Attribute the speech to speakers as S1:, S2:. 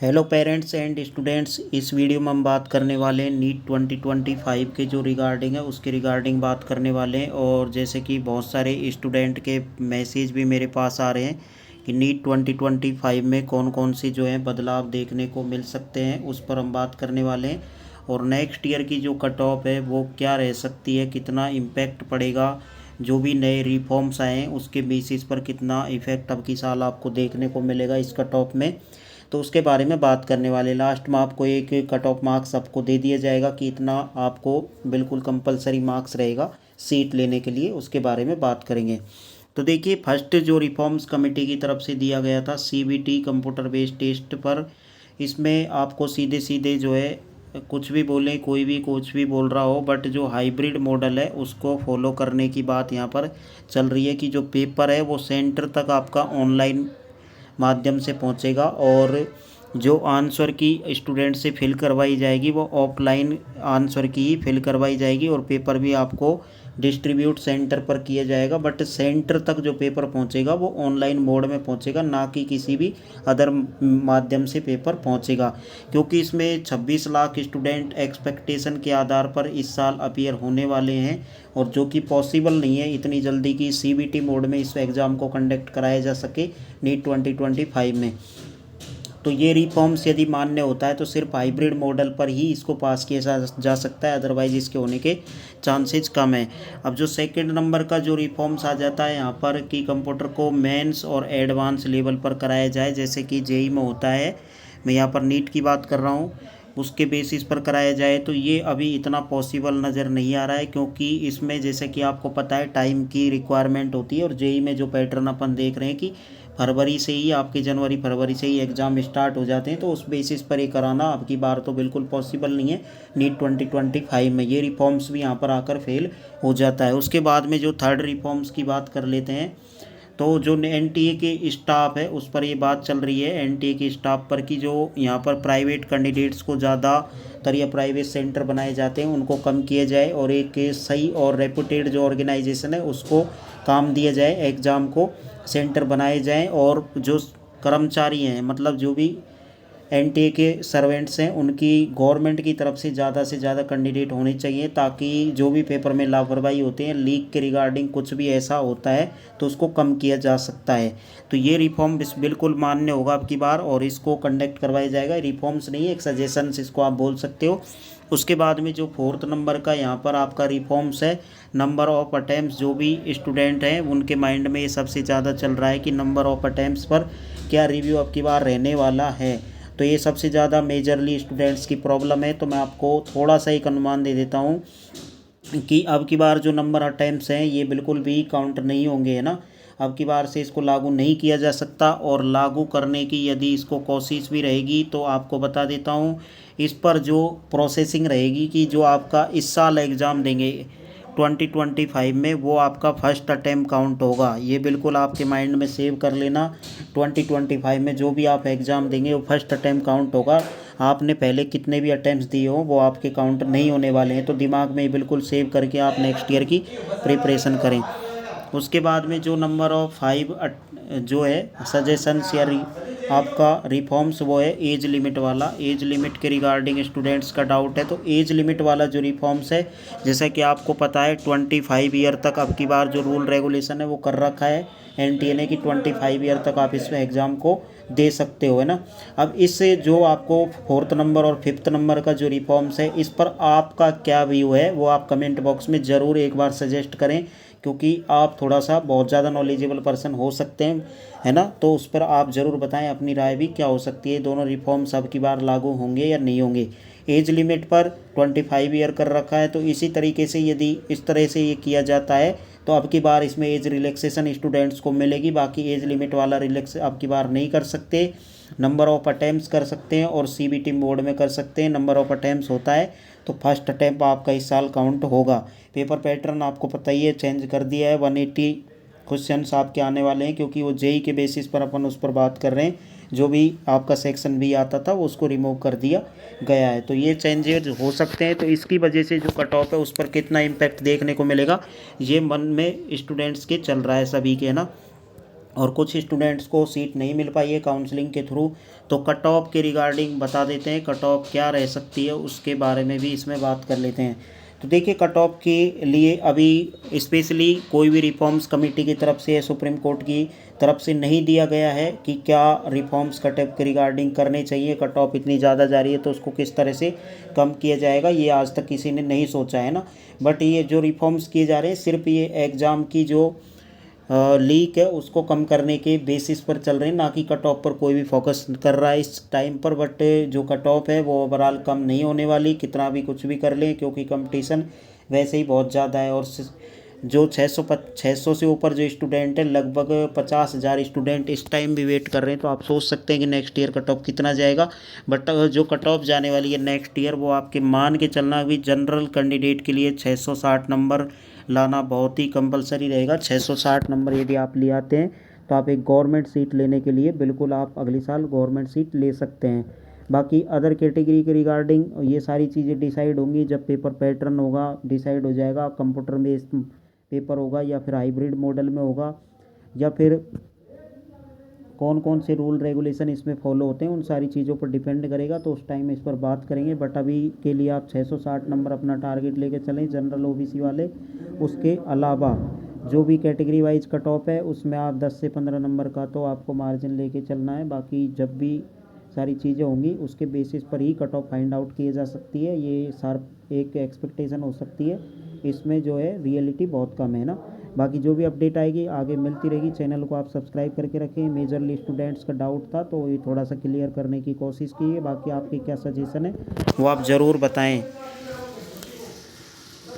S1: Hello parents and students, इस video में हम बात करने वाले हैं नीट 2025 के जो रिगार्डिंग है उसके रिगार्डिंग बात करने वाले हैं। और जैसे कि बहुत सारे स्टूडेंट के मैसेज भी मेरे पास आ रहे हैं कि नीट 2025 में कौन कौन से जो है बदलाव देखने को मिल सकते हैं, उस पर हम बात करने वाले हैं। और नेक्स्ट ईयर की जो कट ऑफ है वो क्या रह सकती है, कितना इम्पैक्ट पड़ेगा, जो भी नए रिफॉर्म्स आए हैं उसके बेसिस पर कितना इफेक्ट अब की साल आपको देखने को मिलेगा इस कट ऑफ में, तो उसके बारे में बात करने वाले। लास्ट में आपको एक कट ऑफ मार्क्स आपको दे दिया जाएगा कि इतना आपको बिल्कुल कंपलसरी मार्क्स रहेगा सीट लेने के लिए, उसके बारे में बात करेंगे। तो देखिए, फर्स्ट जो रिफॉर्म्स कमेटी की तरफ से दिया गया था सीबीटी कंप्यूटर बेस्ड टेस्ट पर, इसमें आपको सीधे सीधे जो है कुछ भी बोलें, कोई भी कुछ भी बोल रहा हो, बट जो हाइब्रिड मॉडल है उसको फॉलो करने की बात यहाँ पर चल रही है कि जो पेपर है वो सेंटर तक आपका ऑनलाइन माध्यम से पहुंचेगा और जो आंसर की स्टूडेंट से फिल करवाई जाएगी वो ऑफलाइन आंसर की ही फिल करवाई जाएगी और पेपर भी आपको डिस्ट्रीब्यूट सेंटर पर किया जाएगा। बट सेंटर तक जो पेपर पहुंचेगा वो ऑनलाइन मोड में पहुंचेगा, ना कि किसी भी अदर माध्यम से पेपर पहुंचेगा, क्योंकि इसमें 26 लाख स्टूडेंट एक्सपेक्टेशन के आधार पर इस साल अपीयर होने वाले हैं और जो कि पॉसिबल नहीं है इतनी जल्दी की सीबीटी मोड में इस एग्ज़ाम को कंडक्ट कराया जा सके नीट 2025 में। तो ये रिफॉर्म्स यदि मान्य होता है तो सिर्फ हाइब्रिड मॉडल पर ही इसको पास किया जा सकता है, अदरवाइज इसके होने के चांसेस कम है। अब जो सेकंड नंबर का जो रिफॉर्म्स आ जाता है यहाँ पर कि कंप्यूटर को मेंस और एडवांस लेवल पर कराया जाए, जैसे कि जेई में होता है, मैं यहाँ पर नीट की बात कर रहा हूँ, उसके बेसिस पर कराया जाए। तो ये अभी इतना पॉसिबल नज़र नहीं आ रहा है, क्योंकि इसमें जैसे कि आपको पता है टाइम की रिक्वायरमेंट होती है और जेई में जो पैटर्न अपन देख रहे हैं कि फरवरी से ही आपके जनवरी फरवरी से ही एग्ज़ाम स्टार्ट हो जाते हैं, तो उस बेसिस पर ये कराना अब की बार तो बिल्कुल पॉसिबल नहीं है नीट 2025 में। ये रिफॉर्म्स भी यहाँ पर आकर फेल हो जाता है। उसके बाद में जो थर्ड रिफॉर्म्स की बात कर लेते हैं, तो जो एनटीए के स्टाफ है उस पर ये बात चल रही है, एनटीए के स्टाफ पर कि जो यहाँ पर प्राइवेट कैंडिडेट्स को ज़्यादातर या प्राइवेट सेंटर बनाए जाते हैं उनको कम किया जाए और एक सही और रेपुटेड जो ऑर्गेनाइजेशन है उसको काम दिया जाए, एग्ज़ाम को सेंटर बनाए जाएं। और जो कर्मचारी हैं, मतलब जो भी एनटीए के सर्वेंट्स हैं, उनकी गवर्नमेंट की तरफ से ज़्यादा कैंडिडेट होने चाहिए, ताकि जो भी पेपर में लापरवाही होते हैं, लीक के रिगार्डिंग कुछ भी ऐसा होता है तो उसको कम किया जा सकता है। तो ये रिफॉर्म बिल्कुल मान्य होगा अब की बार और इसको कंडक्ट करवाया जाएगा। रिफॉर्म्स नहीं है, एक सजेशंस इसको आप बोल सकते हो। उसके बाद में जो फोर्थ नंबर का यहाँ पर आपका रिफॉर्म्स है, नंबर ऑफ अटैम्प्ट, जो भी स्टूडेंट हैं उनके माइंड में ये सबसे ज़्यादा चल रहा है कि नंबर ऑफ अटैम्प्ट्स पर क्या रिव्यू अब की बार रहने वाला है। तो ये सबसे ज़्यादा मेजरली स्टूडेंट्स की प्रॉब्लम है। तो मैं आपको थोड़ा सा एक अनुमान दे देता हूँ कि अब की बार जो नंबर अटैम्प्ट्स हैं ये बिल्कुल भी काउंट नहीं होंगे, है ना। अब की बार से इसको लागू नहीं किया जा सकता और लागू करने की यदि इसको कोशिश भी रहेगी तो आपको बता देता हूँ, इस पर जो प्रोसेसिंग रहेगी कि जो आपका इस साल एग्ज़ाम देंगे 2025 में वो आपका फर्स्ट अटैम्प्ट काउंट होगा। ये बिल्कुल आपके माइंड में सेव कर लेना, 2025 में जो भी आप एग्ज़ाम देंगे वो फर्स्ट अटैम्प्ट काउंट होगा। आपने पहले कितने भी अटैम्प्ट्स दिए हो वो आपके काउंट नहीं होने वाले हैं। तो दिमाग में बिल्कुल सेव करके आप नेक्स्ट ईयर की प्रिपरेशन करें। उसके बाद में जो नंबर ऑफ 5 जो है सजेशंस या आपका रिफॉर्म्स, वो है एज लिमिट वाला। एज लिमिट के रिगार्डिंग स्टूडेंट्स का डाउट है, तो एज लिमिट वाला जो रिफॉर्म्स है, जैसा कि आपको पता है 25 ईयर तक अब की बार जो रूल रेगुलेशन है वो कर रखा है एनटीए ने कि 25 ईयर तक आप इसमें एग्ज़ाम को दे सकते हो, है ना। अब इससे जो आपको फोर्थ नंबर और फिफ्थ नंबर का जो रिफॉर्म्स है, इस पर आपका क्या व्यू है वो आप कमेंट बॉक्स में ज़रूर एक बार सजेस्ट करें, क्योंकि आप थोड़ा सा बहुत ज़्यादा नॉलेजेबल पर्सन हो सकते हैं, है ना। तो उस पर आप ज़रूर बताएं अपनी राय भी क्या हो सकती है, दोनों रिफॉर्म्स अब की बार लागू होंगे या नहीं होंगे। एज लिमिट पर 25 ईयर कर रखा है, तो इसी तरीके से यदि इस तरह से ये किया जाता है तो अब की बार इसमें एज रिलैक्सेशन स्टूडेंट्स को मिलेगी, बाकी एज लिमिट वाला रिलैक्स अब की बार नहीं कर सकते। नंबर ऑफ अटैम्प्ट्स कर सकते हैं और सीबीटी मोड में कर सकते हैं। नंबर ऑफ अटैम्प्ट्स होता है तो फर्स्ट अटैम्प्ट आपका इस साल काउंट होगा। पेपर पैटर्न आपको पता ही है, चेंज कर दिया है, 180 क्वेश्चंस आपके आने वाले हैं, क्योंकि वो जेई के बेसिस पर अपन उस पर बात कर रहे हैं। जो भी आपका सेक्शन बी आता था वो उसको रिमूव कर दिया गया है, तो ये चेंजेज हो सकते हैं। तो इसकी वजह से जो कट ऑफ है उस पर कितना इम्पैक्ट देखने को मिलेगा, ये मन में स्टूडेंट्स के चल रहा है सभी के, है ना। और कुछ स्टूडेंट्स को सीट नहीं मिल पाई है काउंसलिंग के थ्रू। तो कट ऑफ के रिगार्डिंग बता देते हैं, कट ऑफ क्या रह सकती है उसके बारे में भी इसमें बात कर लेते हैं। तो देखिए, कट ऑफ के लिए अभी स्पेशली कोई भी रिफॉर्म्स कमेटी की तरफ से या सुप्रीम कोर्ट की तरफ से नहीं दिया गया है कि क्या रिफॉर्म्स कट ऑफ के रिगार्डिंग करने चाहिए। कट ऑफ इतनी ज़्यादा जा रही है तो उसको किस तरह से कम किया जाएगा, ये आज तक किसी ने नहीं सोचा है ना। बट ये जो रिफॉर्म्स किए जा रहे हैं सिर्फ ये एग्ज़ाम की जो लीक है उसको कम करने के बेसिस पर चल रहे हैं, ना कि कट ऑफ पर कोई भी फोकस कर रहा है इस टाइम पर। बट जो कट ऑफ है वो ओवरऑल कम नहीं होने वाली, कितना भी कुछ भी कर लें, क्योंकि कंपटीशन वैसे ही बहुत ज़्यादा है। और जो 600 से ऊपर जो स्टूडेंट है, लगभग 50,000 स्टूडेंट इस टाइम भी वेट कर रहे हैं। तो आप सोच सकते हैं कि नेक्स्ट ईयर कट ऑफ कितना जाएगा। बट जो कट ऑफ जाने वाली है नेक्स्ट ईयर, वो आपके मान के चलना भी जनरल कैंडिडेट के लिए 660 नंबर लाना बहुत ही कंपलसरी रहेगा। 660 नंबर यदि आप ले आते हैं तो आप एक गवर्नमेंट सीट लेने के लिए बिल्कुल आप अगले साल गवर्नमेंट सीट ले सकते हैं। बाकी अदर कैटेगरी के रिगार्डिंग ये सारी चीज़ें डिसाइड होंगी जब पेपर पैटर्न होगा, डिसाइड हो जाएगा। कंप्यूटर बेस्ड पेपर होगा या फिर हाइब्रिड मॉडल में होगा, या फिर कौन कौन से रूल रेगुलेशन इसमें फॉलो होते हैं, उन सारी चीज़ों पर डिपेंड करेगा। तो उस टाइम इस पर बात करेंगे। बट अभी के लिए आप 660 नंबर अपना टारगेट लेके चलें जनरल ओबीसी वाले। उसके अलावा जो भी कैटेगरी वाइज कट ऑफ है उसमें आप 10 से 15 नंबर का तो आपको मार्जिन लेके चलना है। बाकी जब भी सारी चीज़ें होंगी उसके बेसिस पर ही कट ऑफ फाइंड आउट की जा सकती है। ये शार्प एक एक्सपेक्टेशन हो सकती है, इसमें जो है रियलिटी बहुत कम है ना। बाकी जो भी अपडेट आएगी आगे मिलती रहेगी। चैनल को आप सब्सक्राइब करके रखें। मेजरली स्टूडेंट्स का डाउट था तो ये थोड़ा सा क्लियर करने की कोशिश की है। बाकी आपकी क्या सजेशन है वो आप ज़रूर बताएं।